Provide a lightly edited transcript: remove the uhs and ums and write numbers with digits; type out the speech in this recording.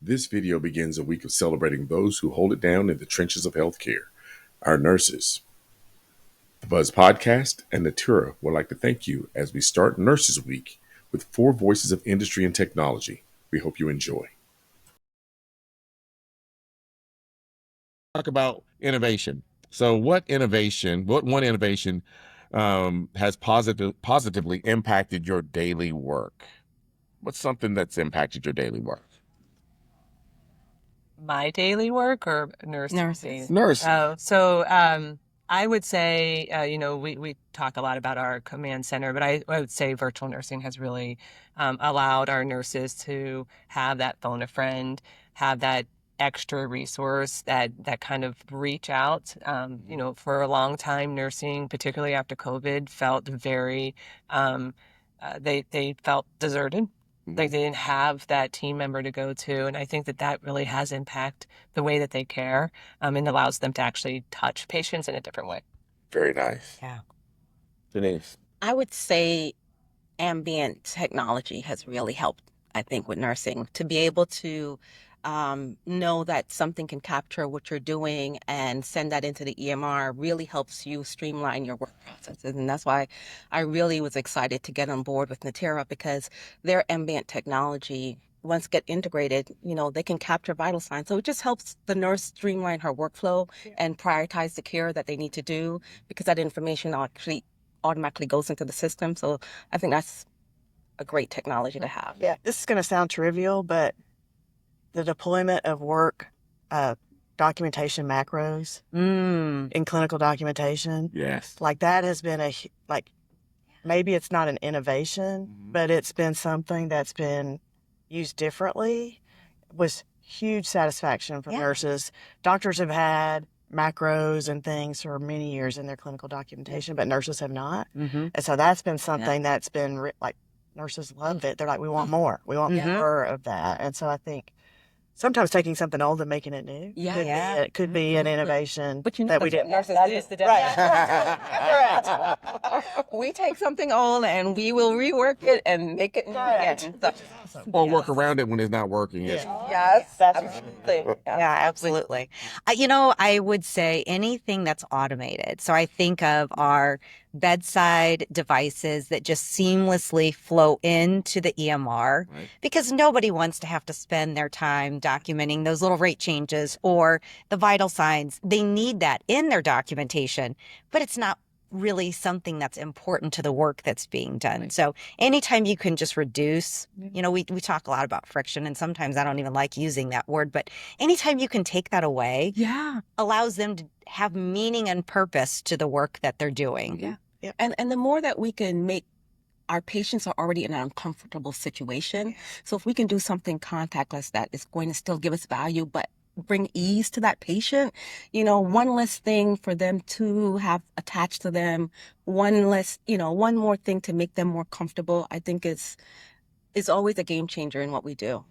This video begins a week of celebrating those who hold it down in the trenches of healthcare, our nurses. The Buzz Podcast and Neteera would like to thank you as we start Nurses Week with 4 voices of industry and technology. We hope you enjoy. Talk about innovation. So what one innovation has positively impacted your daily work? What's something that's impacted your daily work? My daily work or Nurses. Nurse. I would say, we talk a lot about our command center, but I would say virtual nursing has really allowed our nurses to have that phone a friend, have that extra resource that kind of reach out. For a long time, nursing, particularly after COVID, felt very, they felt deserted. Like they didn't have that team member to go to. And I think that really has impact the way that they care, and allows them to actually touch patients in a different way. Very nice. Yeah. Denise. I would say ambient technology has really helped, I think, with nursing to be able to know that something can capture what you're doing and send that into the EMR really helps you streamline your work processes. And that's why I really was excited to get on board with Neteera, because their ambient technology, once get integrated, they can capture vital signs. So it just helps the nurse streamline her workflow and prioritize the care that they need to do, because that information actually automatically goes into the system. So I think that's a great technology to have. Yeah, this is going to sound trivial, but the deployment of work documentation macros in clinical documentation, Yes. like that has been maybe it's not an innovation, but it's been something that's been used differently, was huge satisfaction for nurses. Doctors have had macros and things for many years in their clinical documentation, but nurses have not. And so that's been something that's been nurses love it. They're like, we want more. We want more of that. And so I think sometimes taking something old and making it new could be an innovation that we didn't. That is the We take something old and we will rework it and make it new again. Or work around it when it's not working. Yes, absolutely. Yeah, absolutely. I would say anything that's automated. So I think of our bedside devices that just seamlessly flow into the EMR, because nobody wants to have to spend their time documenting those little rate changes or the vital signs. They need that in their documentation, but it's not really something that's important to the work that's being done. So anytime you can just reduce, we talk a lot about friction, and sometimes I don't even like using that word, but anytime you can take that away, allows them to have meaning and purpose to the work that they're doing. Yeah. And the more that we can make, our patients are already in an uncomfortable situation. So if we can do something contactless that is going to still give us value, but bring ease to that patient, one less thing for them to have attached to them, one more thing to make them more comfortable, I think is always a game changer in what we do.